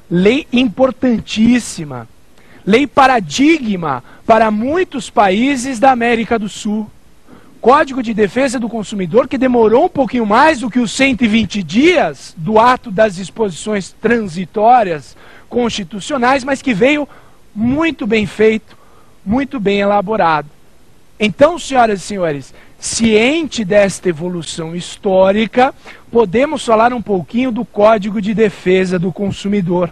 lei importantíssima, lei paradigma para muitos países da América do Sul. Código de Defesa do Consumidor que demorou um pouquinho mais do que os 120 dias do ato das disposições transitórias constitucionais, mas que veio muito bem feito, muito bem elaborado. Então, senhoras e senhores, ciente desta evolução histórica, podemos falar um pouquinho do Código de Defesa do Consumidor.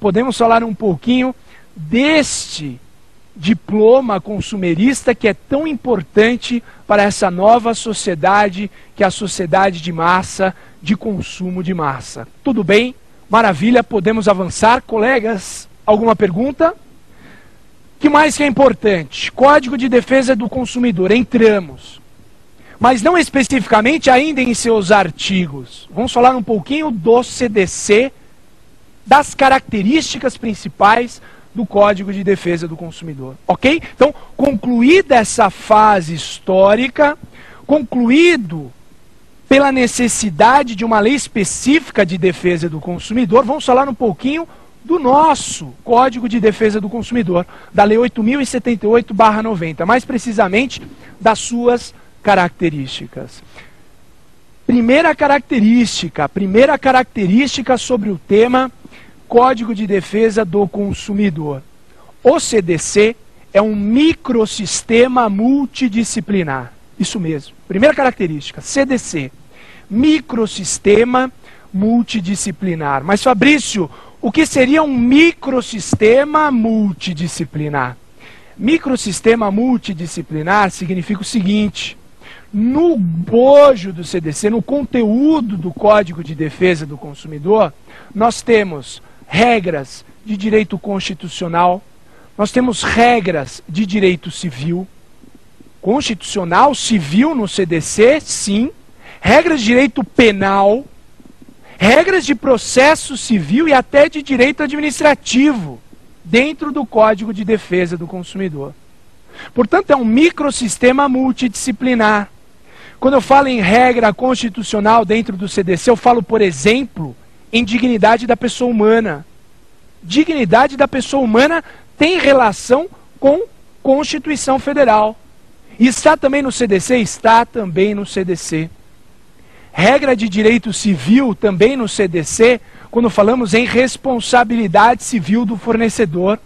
Podemos falar um pouquinho deste diploma consumerista que é tão importante para essa nova sociedade, que é a sociedade de massa, de consumo de massa. Tudo bem? Maravilha, podemos avançar, colegas? Alguma pergunta? O que mais que é importante? Código de Defesa do Consumidor, entramos. Mas não especificamente ainda em seus artigos. Vamos falar um pouquinho do CDC, das características principais do Código de Defesa do Consumidor, ok? Então, concluída essa fase histórica, concluído pela necessidade de uma lei específica de defesa do consumidor, vamos falar um pouquinho do nosso Código de Defesa do Consumidor, da Lei 8.078/90, mais precisamente das suas características. Primeira característica sobre o tema Código de Defesa do Consumidor. O CDC é um microsistema multidisciplinar. Isso mesmo. Primeira característica, CDC, microsistema multidisciplinar. Mas, Fabrício, o que seria um microsistema multidisciplinar? Microsistema multidisciplinar significa o seguinte: no bojo do CDC, no conteúdo do Código de Defesa do Consumidor, nós temos regras de direito constitucional, nós temos regras de direito civil, constitucional, civil no CDC, sim, regras de direito penal, regras de processo civil e até de direito administrativo, dentro do Código de Defesa do Consumidor. Portanto, é um microsistema multidisciplinar. Quando eu falo em regra constitucional dentro do CDC, eu falo, por exemplo, em dignidade da pessoa humana. Dignidade da pessoa humana tem relação com Constituição Federal. E está também no CDC? Está também no CDC. Regra de direito civil também no CDC, quando falamos em responsabilidade civil do fornecedor.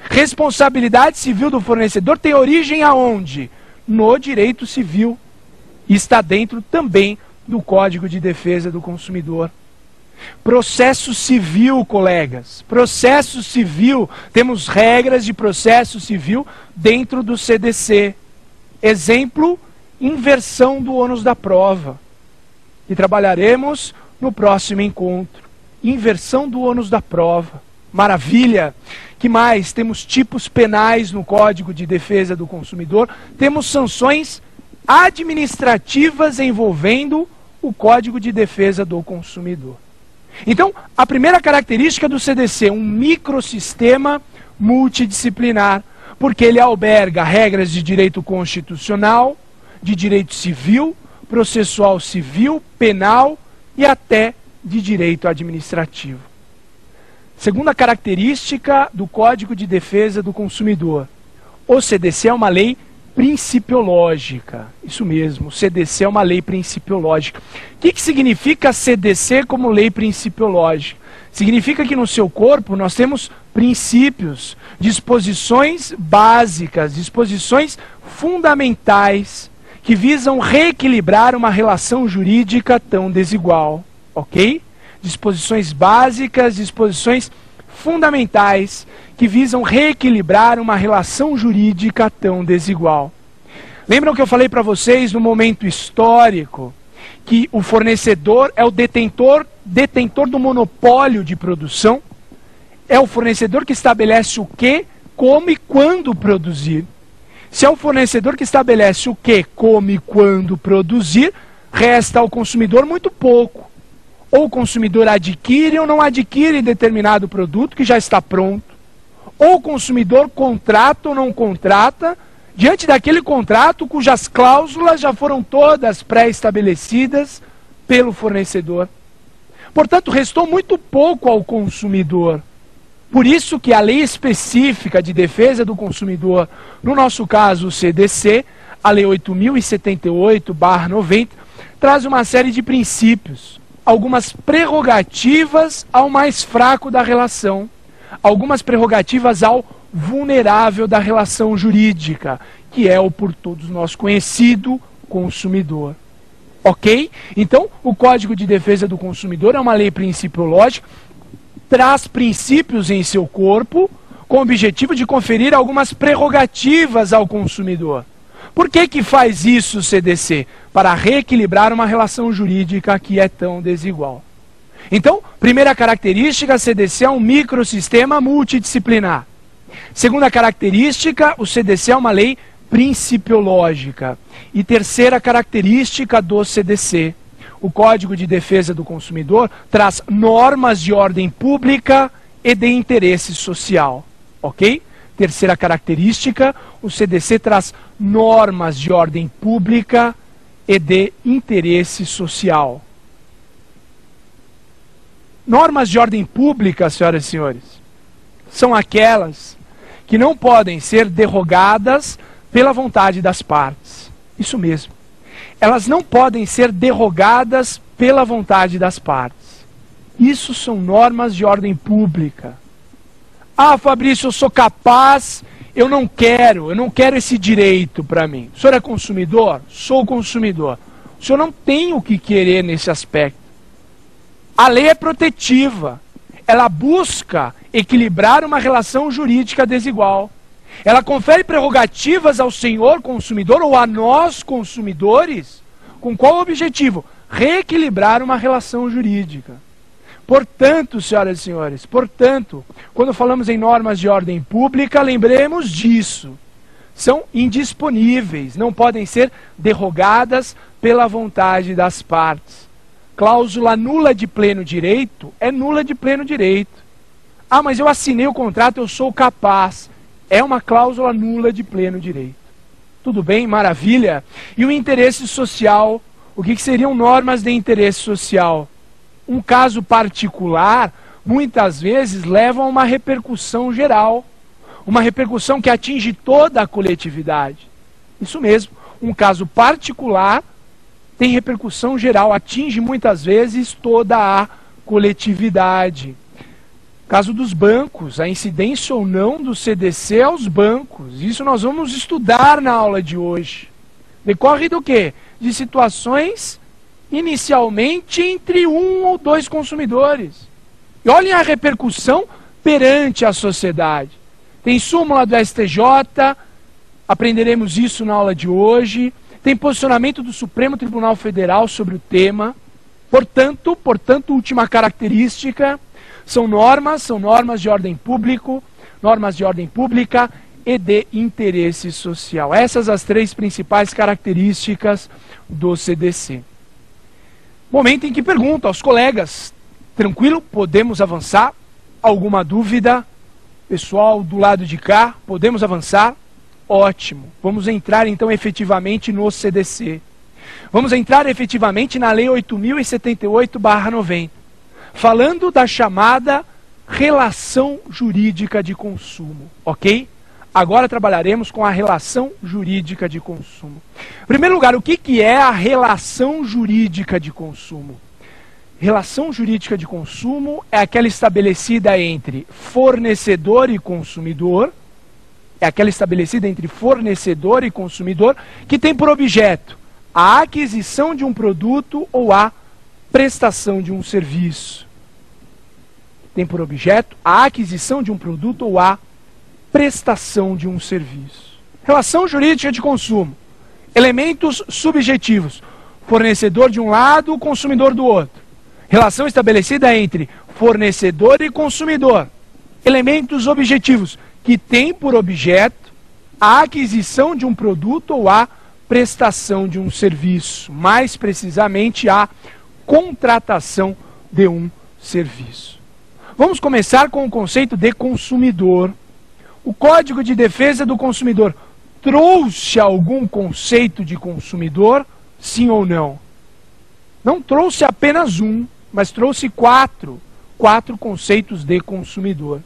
Responsabilidade civil do fornecedor tem origem aonde? No direito civil. E está dentro também do Código de Defesa do Consumidor. Processo civil, colegas. Processo civil. Temos regras de processo civil dentro do CDC. Exemplo, inversão do ônus da prova. E trabalharemos no próximo encontro. Inversão do ônus da prova. Maravilha! Que mais? Temos tipos penais no Código de Defesa do Consumidor. Temos sanções administrativas envolvendo o Código de Defesa do Consumidor. Então, a primeira característica do CDC, um microsistema multidisciplinar, porque ele alberga regras de direito constitucional, de direito civil, processual civil, penal e até de direito administrativo. Segunda característica do Código de Defesa do Consumidor. O CDC é uma lei principiológica. Isso mesmo, o CDC é uma lei principiológica. O que significa CDC como lei principiológica? Significa que no seu corpo nós temos princípios, disposições básicas, disposições fundamentais que visam reequilibrar uma relação jurídica tão desigual. Ok? Disposições básicas, disposições fundamentais que visam reequilibrar uma relação jurídica tão desigual. Lembram que eu falei para vocês no momento histórico que o fornecedor é o detentor do monopólio de produção? É o fornecedor que estabelece o que, como e quando produzir. Se é o fornecedor que estabelece o que, como e quando produzir, resta ao consumidor muito pouco. Ou o consumidor adquire ou não adquire determinado produto que já está pronto. Ou o consumidor contrata ou não contrata, diante daquele contrato cujas cláusulas já foram todas pré-estabelecidas pelo fornecedor. Portanto, restou muito pouco ao consumidor. Por isso que a Lei Específica de Defesa do Consumidor, no nosso caso o CDC, a Lei 8.078/90, traz uma série de princípios, algumas prerrogativas ao mais fraco da relação, algumas prerrogativas ao vulnerável da relação jurídica, que é o por todos nós conhecido consumidor. Ok? Então, o Código de Defesa do Consumidor é uma lei principiológica, traz princípios em seu corpo, com o objetivo de conferir algumas prerrogativas ao consumidor. Por que faz isso o CDC? Para reequilibrar uma relação jurídica que é tão desigual. Então, primeira característica, a CDC é um microsistema multidisciplinar. Segunda característica, o CDC é uma lei principiológica. E terceira característica do CDC, o Código de Defesa do Consumidor traz normas de ordem pública e de interesse social. Ok? Terceira característica, o CDC traz normas de ordem pública e de interesse social. Normas de ordem pública, senhoras e senhores, são aquelas que não podem ser derrogadas pela vontade das partes. Isso mesmo. Elas não podem ser derrogadas pela vontade das partes. Isso são normas de ordem pública. Ah, Fabrício, eu sou capaz, eu não quero esse direito para mim. O senhor é consumidor? Sou consumidor. O senhor não tem o que querer nesse aspecto. A lei é protetiva. Ela busca equilibrar uma relação jurídica desigual. Ela confere prerrogativas ao senhor consumidor ou a nós consumidores, com qual objetivo? Reequilibrar uma relação jurídica. Portanto, senhoras e senhores, quando falamos em normas de ordem pública, lembremos disso. São indisponíveis, não podem ser derrogadas pela vontade das partes. Cláusula nula de pleno direito é nula de pleno direito. Ah, mas eu assinei o contrato, eu sou capaz. É uma cláusula nula de pleno direito. Tudo bem? Maravilha. E o interesse social? O que seriam normas de interesse social? Um caso particular, muitas vezes, leva a uma repercussão geral. Uma repercussão que atinge toda a coletividade. Isso mesmo. Um caso particular tem repercussão geral, atinge muitas vezes toda a coletividade. Caso dos bancos, a incidência ou não do CDC aos bancos. Isso nós vamos estudar na aula de hoje. Decorre do quê? De situações, inicialmente, entre um ou dois consumidores. E olhem a repercussão perante a sociedade. Tem súmula do STJ, aprenderemos isso na aula de hoje. Tem posicionamento do Supremo Tribunal Federal sobre o tema. Portanto, última característica, são normas de ordem pública e de interesse social. Essas as três principais características do CDC. Momento em que pergunto aos colegas, tranquilo, podemos avançar? Alguma dúvida? Pessoal do lado de cá, podemos avançar? Ótimo. Vamos entrar então efetivamente no CDC. Vamos entrar efetivamente na Lei 8.078/90. Falando da chamada relação jurídica de consumo, ok? Agora trabalharemos com a relação jurídica de consumo. Em primeiro lugar, o que é a relação jurídica de consumo? Relação jurídica de consumo é aquela estabelecida entre fornecedor e consumidor, que tem por objeto a aquisição de um produto ou a prestação de um serviço. Tem por objeto a aquisição de um produto ou a prestação de um serviço. Relação jurídica de consumo. Elementos subjetivos. Fornecedor de um lado, consumidor do outro. Relação estabelecida entre fornecedor e consumidor. Elementos objetivos, que tem por objeto a aquisição de um produto ou a prestação de um serviço. Mais precisamente, a contratação de um serviço. Vamos começar com o conceito de consumidor. O Código de Defesa do Consumidor trouxe algum conceito de consumidor? Sim ou não? Não trouxe apenas um. mas trouxe quatro conceitos de consumidor.